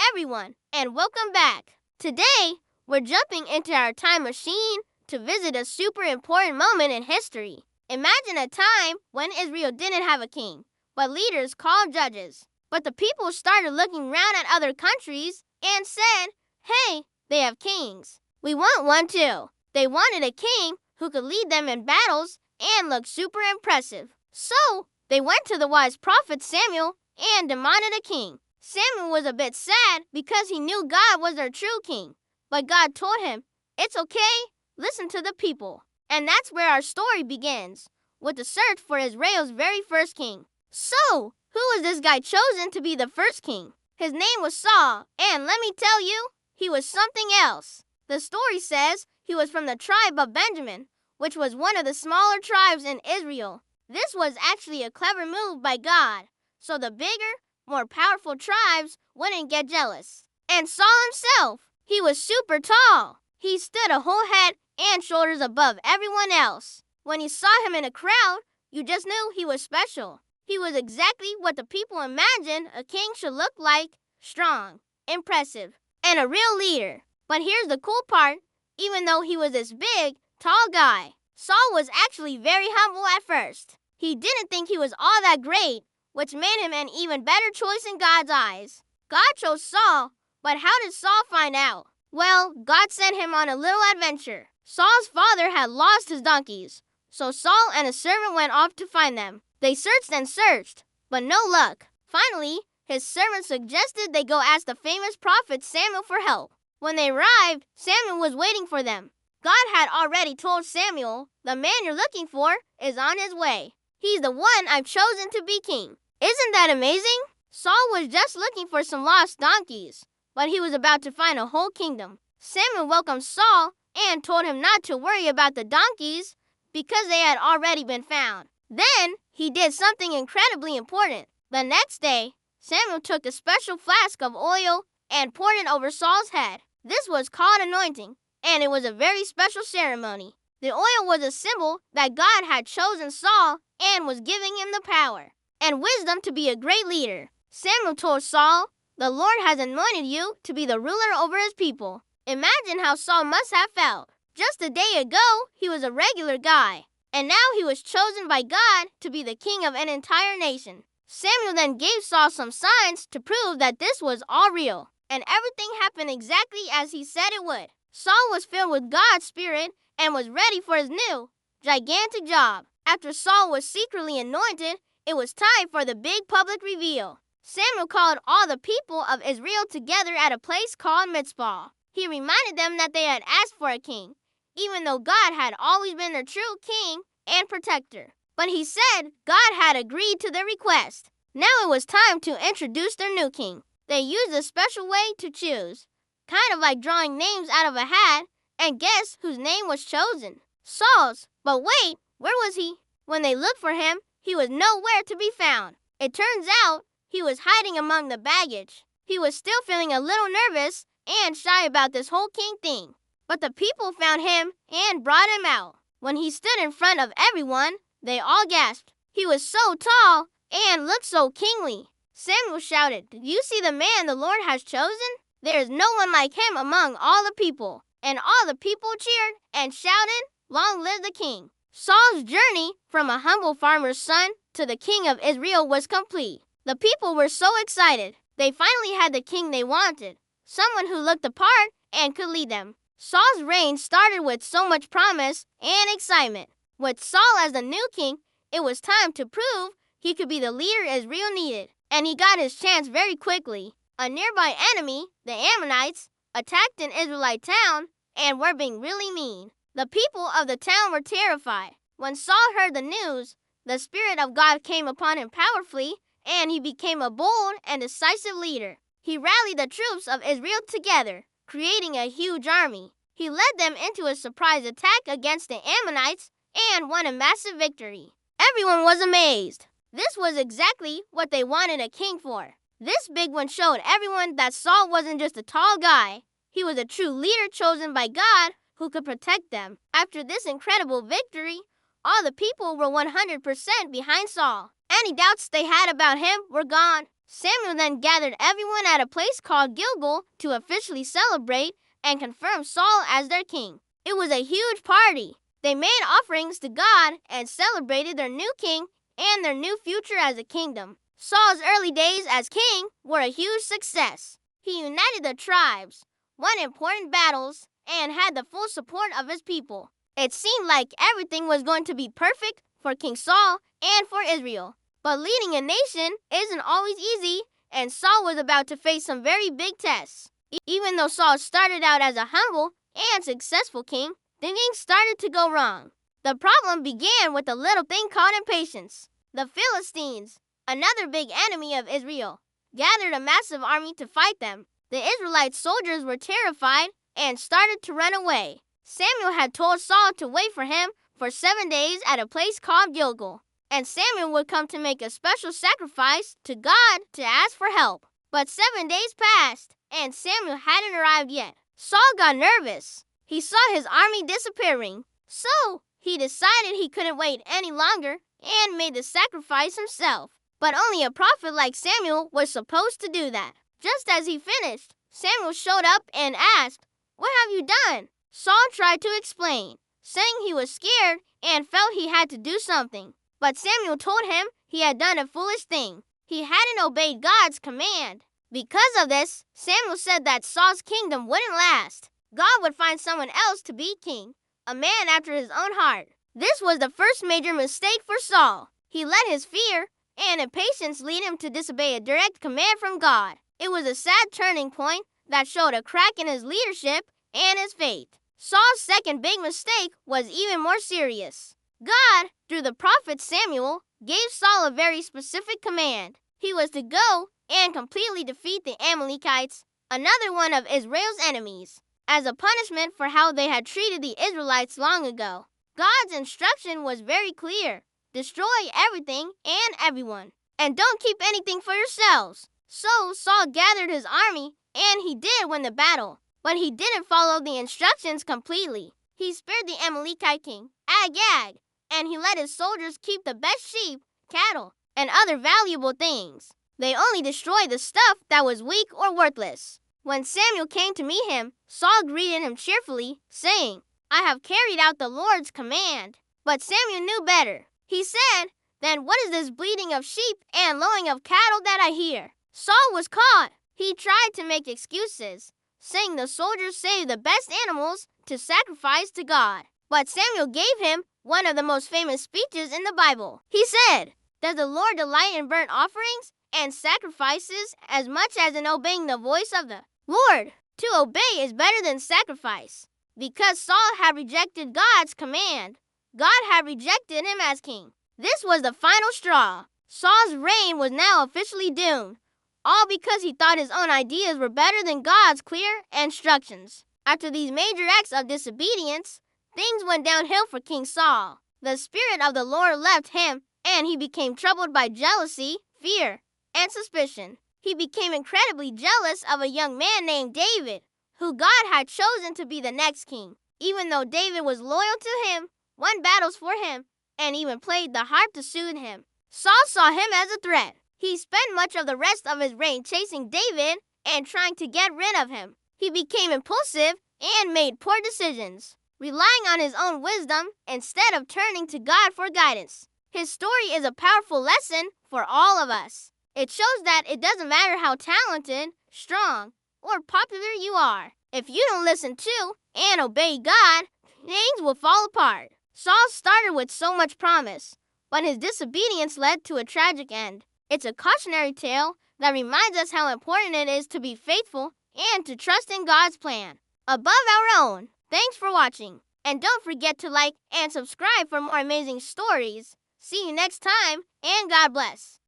everyone, and welcome back. Today, we're jumping into our time machine to visit a super important moment in history. Imagine a time when Israel didn't have a king, but leaders called judges. But the people started looking around at other countries and said, hey, they have kings. We want one too. They wanted a king who could lead them in battles and look super impressive. So, they went to the wise prophet Samuel and demanded a king. Samuel was a bit sad because he knew God was their true king. But God told him, it's okay, listen to the people. And that's where our story begins, with the search for Israel's very first king. So, who was this guy chosen to be the first king? His name was Saul, and let me tell you, he was something else. The story says he was from the tribe of Benjamin, which was one of the smaller tribes in Israel. This was actually a clever move by God, so the bigger, more powerful tribes wouldn't get jealous. And Saul himself, he was super tall. He stood a whole head and shoulders above everyone else. When you saw him in a crowd, you just knew he was special. He was exactly what the people imagined a king should look like: strong, impressive, and a real leader. But here's the cool part. Even though he was this big, tall guy, Saul was actually very humble at first. He didn't think he was all that great, which made him an even better choice in God's eyes. God chose Saul, but how did Saul find out? Well, God sent him on a little adventure. Saul's father had lost his donkeys, so Saul and a servant went off to find them. They searched and searched, but no luck. Finally, his servant suggested they go ask the famous prophet Samuel for help. When they arrived, Samuel was waiting for them. God had already told Samuel, the man you're looking for is on his way. He's the one I've chosen to be king. Isn't that amazing? Saul was just looking for some lost donkeys, but he was about to find a whole kingdom. Samuel welcomed Saul and told him not to worry about the donkeys because they had already been found. Then, he did something incredibly important. The next day, Samuel took a special flask of oil and poured it over Saul's head. This was called anointing, and it was a very special ceremony. The oil was a symbol that God had chosen Saul and was giving him the power and wisdom to be a great leader. Samuel told Saul, the Lord has anointed you to be the ruler over his people. Imagine how Saul must have felt. Just a day ago, he was a regular guy, and now he was chosen by God to be the king of an entire nation. Samuel then gave Saul some signs to prove that this was all real, and everything happened exactly as he said it would. Saul was filled with God's Spirit and was ready for his new, gigantic job. After Saul was secretly anointed, it was time for the big public reveal. Samuel called all the people of Israel together at a place called Mizpah. He reminded them that they had asked for a king, even though God had always been their true king and protector. But he said God had agreed to their request. Now it was time to introduce their new king. They used a special way to choose, kind of like drawing names out of a hat, and guess whose name was chosen? Saul's. But wait, where was he? When they looked for him, he was nowhere to be found. It turns out he was hiding among the baggage. He was still feeling a little nervous and shy about this whole king thing. But the people found him and brought him out. When he stood in front of everyone, they all gasped. He was so tall and looked so kingly. Samuel shouted, "Did you see the man the Lord has chosen? There is no one like him among all the people." And all the people cheered and shouted, "Long live the king." Saul's journey from a humble farmer's son to the king of Israel was complete. The people were so excited. They finally had the king they wanted, someone who looked the part and could lead them. Saul's reign started with so much promise and excitement. With Saul as the new king, it was time to prove he could be the leader Israel needed. And he got his chance very quickly. A nearby enemy, the Ammonites, attacked an Israelite town and were being really mean. The people of the town were terrified. When Saul heard the news, the Spirit of God came upon him powerfully, and he became a bold and decisive leader. He rallied the troops of Israel together, creating a huge army. He led them into a surprise attack against the Ammonites and won a massive victory. Everyone was amazed. This was exactly what they wanted a king for. This big one showed everyone that Saul wasn't just a tall guy. He was a true leader chosen by God who could protect them. After this incredible victory, all the people were 100% behind Saul. Any doubts they had about him were gone. Samuel then gathered everyone at a place called Gilgal to officially celebrate and confirm Saul as their king. It was a huge party. They made offerings to God and celebrated their new king and their new future as a kingdom. Saul's early days as king were a huge success. He united the tribes, won important battles, and had the full support of his people. It seemed like everything was going to be perfect for King Saul and for Israel. But leading a nation isn't always easy, and Saul was about to face some very big tests. Even though Saul started out as a humble and successful king, things started to go wrong. The problem began with a little thing called impatience. The Philistines, another big enemy of Israel, gathered a massive army to fight them. The Israelite soldiers were terrified and started to run away. Samuel had told Saul to wait for him for 7 days at a place called Gilgal, and Samuel would come to make a special sacrifice to God to ask for help. But 7 days passed, and Samuel hadn't arrived yet. Saul got nervous. He saw his army disappearing, so he decided he couldn't wait any longer and made the sacrifice himself. But only a prophet like Samuel was supposed to do that. Just as he finished, Samuel showed up and asked, "What have you done?" Saul tried to explain, saying he was scared and felt he had to do something. But Samuel told him he had done a foolish thing. He hadn't obeyed God's command. Because of this, Samuel said that Saul's kingdom wouldn't last. God would find someone else to be king, a man after his own heart. This was the first major mistake for Saul. He let his fear and impatience lead him to disobey a direct command from God. It was a sad turning point that showed a crack in his leadership and his faith. Saul's second big mistake was even more serious. God, through the prophet Samuel, gave Saul a very specific command. He was to go and completely defeat the Amalekites, another one of Israel's enemies, as a punishment for how they had treated the Israelites long ago. God's instruction was very clear. Destroy everything and everyone, and don't keep anything for yourselves. So Saul gathered his army, and he did win the battle. But he didn't follow the instructions completely. He spared the Amalekite king, Agag, and he let his soldiers keep the best sheep, cattle, and other valuable things. They only destroyed the stuff that was weak or worthless. When Samuel came to meet him, Saul greeted him cheerfully, saying, "I have carried out the Lord's command." But Samuel knew better. He said, "Then what is this bleating of sheep and lowing of cattle that I hear?" Saul was caught. He tried to make excuses, saying the soldiers saved the best animals to sacrifice to God. But Samuel gave him one of the most famous speeches in the Bible. He said, "Does the Lord delight in burnt offerings and sacrifices as much as in obeying the voice of the Lord? To obey is better than sacrifice." Because Saul had rejected God's command, God had rejected him as king. This was the final straw. Saul's reign was now officially doomed, all because he thought his own ideas were better than God's clear instructions. After these major acts of disobedience, things went downhill for King Saul. The Spirit of the Lord left him, and he became troubled by jealousy, fear, and suspicion. He became incredibly jealous of a young man named David, who God had chosen to be the next king. Even though David was loyal to him, won battles for him, and even played the harp to soothe him, Saul saw him as a threat. He spent much of the rest of his reign chasing David and trying to get rid of him. He became impulsive and made poor decisions, relying on his own wisdom instead of turning to God for guidance. His story is a powerful lesson for all of us. It shows that it doesn't matter how talented, strong, or popular you are. If you don't listen to and obey God, things will fall apart. Saul started with so much promise, but his disobedience led to a tragic end. It's a cautionary tale that reminds us how important it is to be faithful and to trust in God's plan above our own. Thanks for watching, and don't forget to like and subscribe for more amazing stories. See you next time, and God bless.